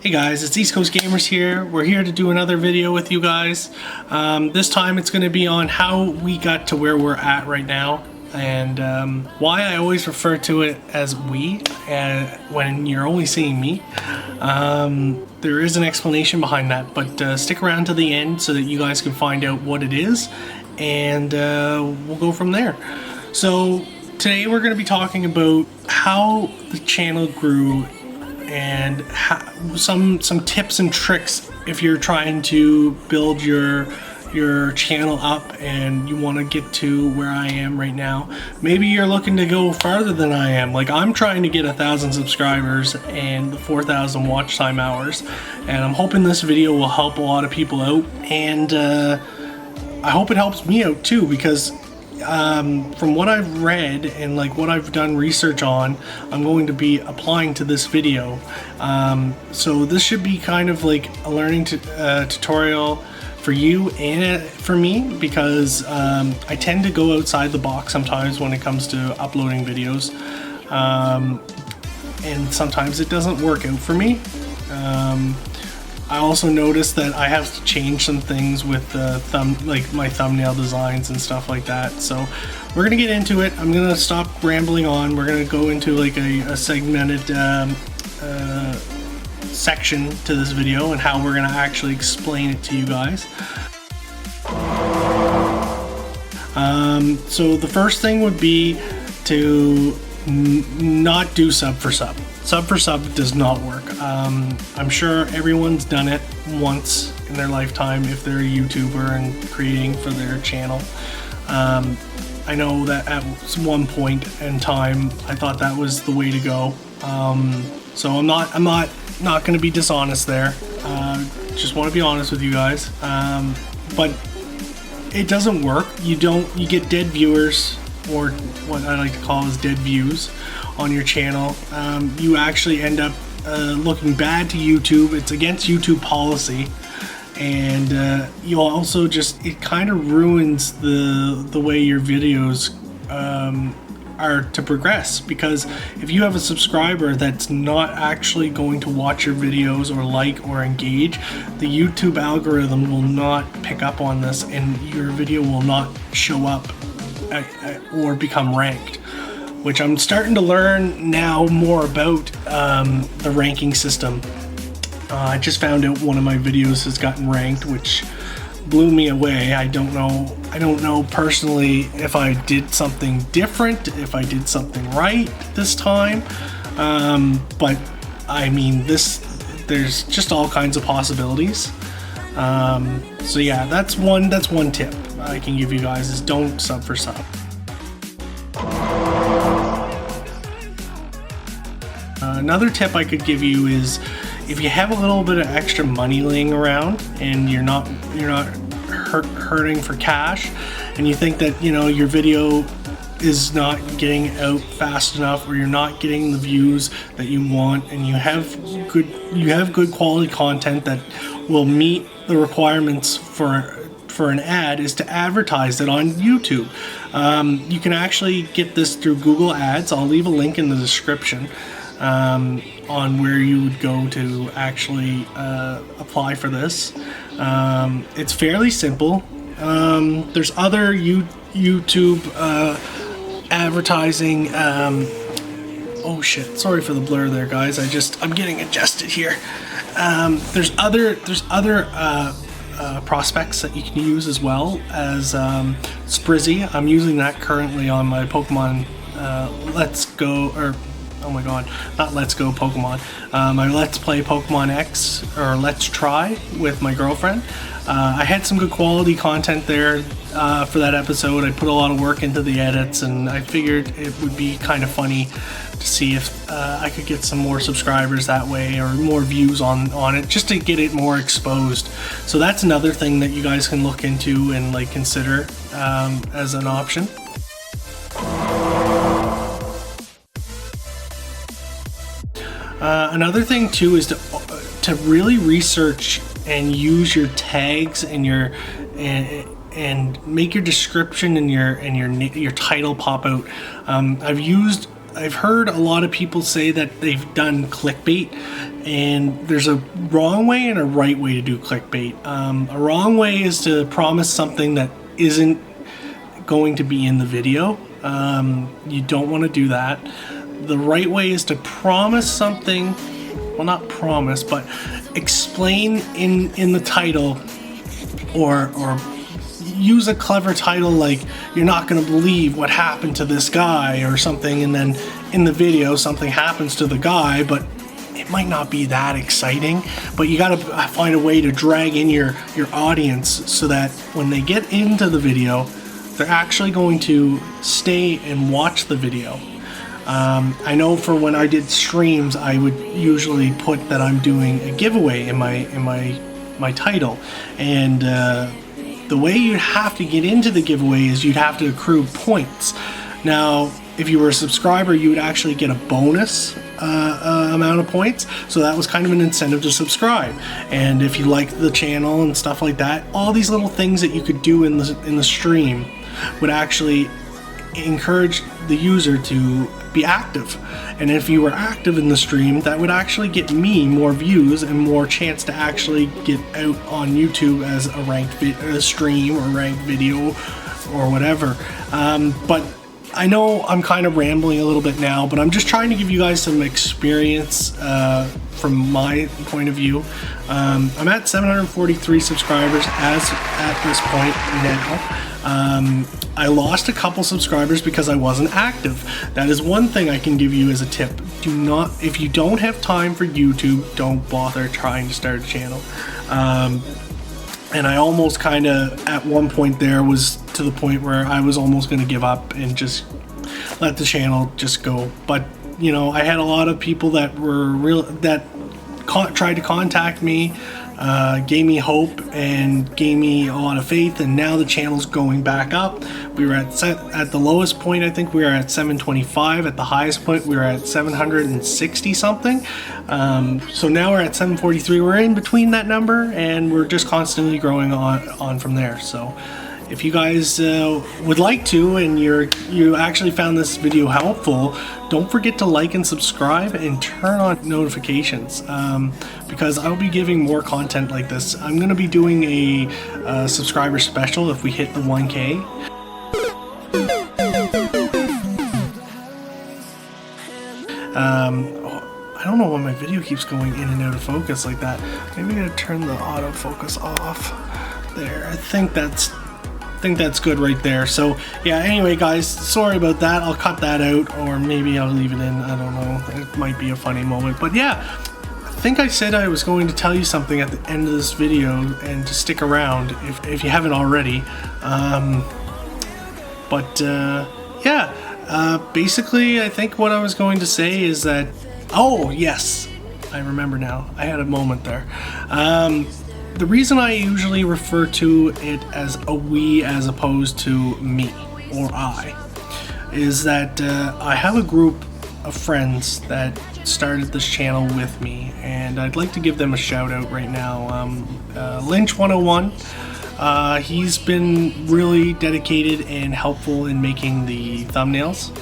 Hey guys, it's East Coast Gamers here. We're here to do another video with you guys. This time it's going to be on how we got to where we're at right now, and why I always refer to it as we when you're only seeing me. There is an explanation behind that, but stick around to the end so that you guys can find out what it is, and we'll go from there. So today we're going to be talking about how the channel grew and some tips and tricks if you're trying to build your channel up and you want to get to where I am right now. Maybe you're looking to go farther than I am. Like, I'm trying to get 1,000 subscribers and 4,000 watch time hours, and I'm hoping this video will help a lot of people out, and I hope it helps me out too, because from what I've read and like what I've done research on, I'm going to be applying to this video. So this should be kind of like a learning tutorial for you and for me, because I tend to go outside the box sometimes when it comes to uploading videos, and sometimes it doesn't work out for me. I also noticed that I have to change some things with the my thumbnail designs and stuff like that. So we're gonna get into it. I'm gonna stop rambling on. We're gonna go into like a segmented section to this video and how we're gonna actually explain it to you guys. So the first thing would be to not do sub for sub. Sub for sub does not work. I'm sure everyone's done it once in their lifetime if they're a YouTuber and creating for their channel. I know that at one point in time I thought that was the way to go. So I'm not going to be dishonest there. Just want to be honest with you guys. But it doesn't work. You get dead viewers, or what I like to call as dead views on your channel. You actually end up looking bad to YouTube. It's against YouTube policy, and you also it kind of ruins the way your videos are to progress, because if you have a subscriber that's not actually going to watch your videos or like or engage, the YouTube algorithm will not pick up on this and your video will not show up or become ranked, which I'm starting to learn now more about the ranking system. I just found out one of my videos has gotten ranked, which blew me away. I don't know personally if I did something different, if I did something right this time, but I mean, there's just all kinds of possibilities. So yeah, that's one tip I can give you guys, is don't sub for sub. Another tip I could give you is, if you have a little bit of extra money laying around and you're not hurting for cash, and you think that your video is not getting out fast enough, or you're not getting the views that you want, and you have good quality content that will meet the requirements for an ad, is to advertise it on YouTube. You can actually get this through Google Ads. I'll leave a link in the description on where you would go to actually apply for this. It's fairly simple. There's other YouTube advertising. Oh shit! Sorry for the blur there, guys. I'm getting adjusted here. There's other prospects that you can use, as well as Sprizzy. I'm using that currently on my Pokemon Let's Go, or oh my god, not Let's Go Pokemon, my Let's Play Pokemon X, or Let's Try, with my girlfriend. I had some good quality content there for that episode. I put a lot of work into the edits, and I figured it would be kind of funny to see if I could get some more subscribers that way, or more views on it, just to get it more exposed. So that's another thing that you guys can look into and like consider as an option. Another thing too is to really research and use your tags and and make your description and your title pop out. I've used I've heard a lot of people say that they've done clickbait, and there's a wrong way and a right way to do clickbait. A wrong way is to promise something that isn't going to be in the video. You don't want to do that. The right way is to promise something, well, not promise, but explain in the title, or use a clever title like "You're not going to believe what happened to this guy" or something, and then in the video something happens to the guy, but it might not be that exciting. But you got to find a way to drag in your audience so that when they get into the video, they're actually going to stay and watch the video. I know for when I did streams, I would usually put that I'm doing a giveaway in my title, and the way you'd have to get into the giveaway is you'd have to accrue points. Now, if you were a subscriber, you would actually get a bonus amount of points, so that was kind of an incentive to subscribe. And if you like the channel and stuff like that, all these little things that you could do in the stream would actually encourage the user to be active. And if you were active in the stream, that would actually get me more views and more chance to actually get out on YouTube as a ranked stream or ranked video or whatever. But I know I'm kind of rambling a little bit now, but I'm just trying to give you guys some experience from my point of view. I'm at 743 subscribers at this point now. I lost a couple subscribers because I wasn't active. That is one thing I can give you as a tip. If you don't have time for YouTube, don't bother trying to start a channel. And I almost kind of, at one point there, was to the point where I was almost going to give up and just let the channel just go. But, you know, I had a lot of people that tried to contact me, gave me hope and gave me a lot of faith, and now the channel's going back up. We were at the lowest point, I think we were at 725. At the highest point, we were at 760 something. So now we're at 743. We're in between that number, and we're just constantly growing on from there. So if you guys would like to, and you actually found this video helpful, don't forget to like and subscribe and turn on notifications, because I'll be giving more content like this. I'm going to be doing a subscriber special if we hit the 1K. I don't know why my video keeps going in and out of focus like that. Maybe I'm going to turn the autofocus off there. I think that's good right there. So yeah, anyway guys, sorry about that. I'll cut that out, or maybe I'll leave it in. I don't know. It might be a funny moment. But yeah, I think I said I was going to tell you something at the end of this video, and to stick around if you haven't already. Basically I think what I was going to say is that, oh yes, I remember now. I had a moment there. The reason I usually refer to it as a we as opposed to me or I is that I have a group of friends that started this channel with me, and I'd like to give them a shout out right now. Lynch101, he's been really dedicated and helpful in making the thumbnails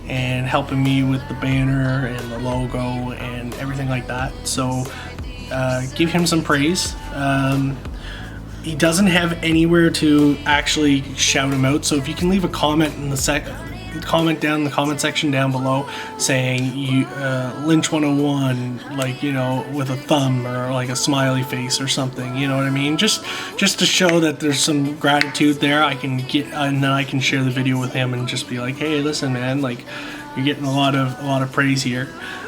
and helping me with the banner and the logo and everything like that. So give him some praise. He doesn't have anywhere to actually shout him out, so if you can leave a comment in the comment down in the comment section down below saying Lynch101, like, you know, with a thumb or like a smiley face or something, you know what I mean, just to show that there's some gratitude there. I can get, and then I can share the video with him and just be like, hey, listen man, like, you're getting a lot of praise here.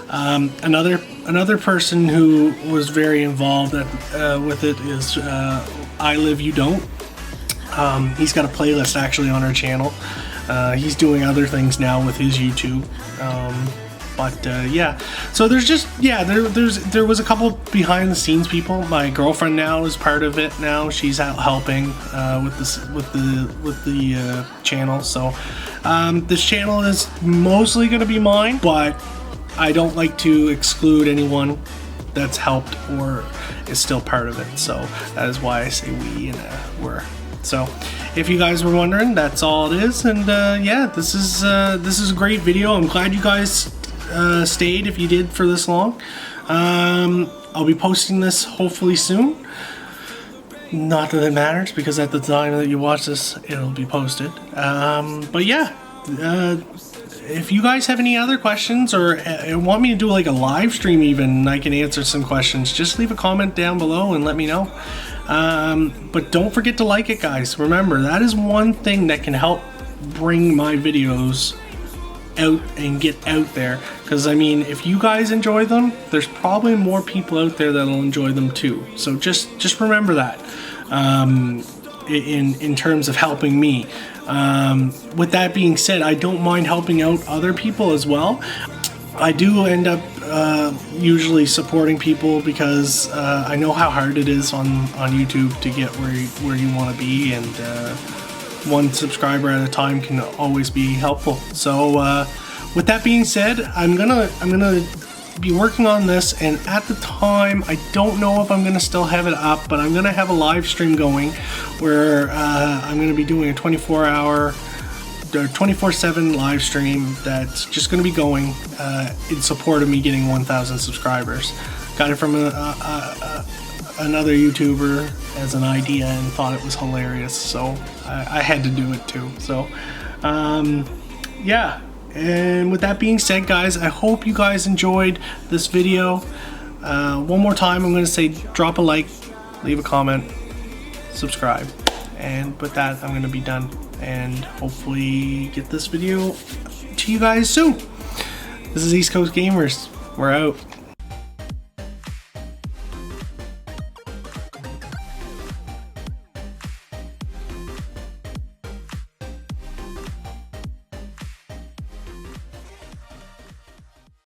Another person who was very involved with it is I Live You Don't. He's got a playlist actually on our channel. He's doing other things now with his YouTube. Yeah, so there's just, yeah, there was a couple behind the scenes people. My girlfriend now is part of it now. She's out helping with the channel. So this channel is mostly going to be mine, but I don't like to exclude anyone that's helped or is still part of it. So that is why I say we and we're. So if you guys were wondering, that's all it is. And yeah, this is a great video. I'm glad you guys stayed if you did for this long. I'll be posting this hopefully soon. Not that it matters, because at the time that you watch this, it'll be posted. But yeah, if you guys have any other questions or want me to do like a live stream even, I can answer some questions, just leave a comment down below and let me know. But don't forget to like it, guys. Remember, that is one thing that can help bring my videos out and get out there, because I mean, if you guys enjoy them, there's probably more people out there that'll enjoy them too. So just remember that in terms of helping me. With that being said, I don't mind helping out other people as well. I do end up usually supporting people because I know how hard it is on YouTube to get where you want to be, and one subscriber at a time can always be helpful. So with that being said, I'm gonna be working on this, and at the time, I don't know if I'm gonna still have it up, but I'm gonna have a live stream going where I'm gonna be doing a 24/7 live stream that's just gonna be going in support of me getting 1,000 subscribers. Got it from another YouTuber as an idea and thought it was hilarious, so I had to do it too. So yeah, and with that being said, guys, I hope you guys enjoyed this video. One more time, I'm going to say drop a like, leave a comment, subscribe, and with that I'm going to be done and hopefully get this video to you guys soon. This is East Coast Gamers. We're out.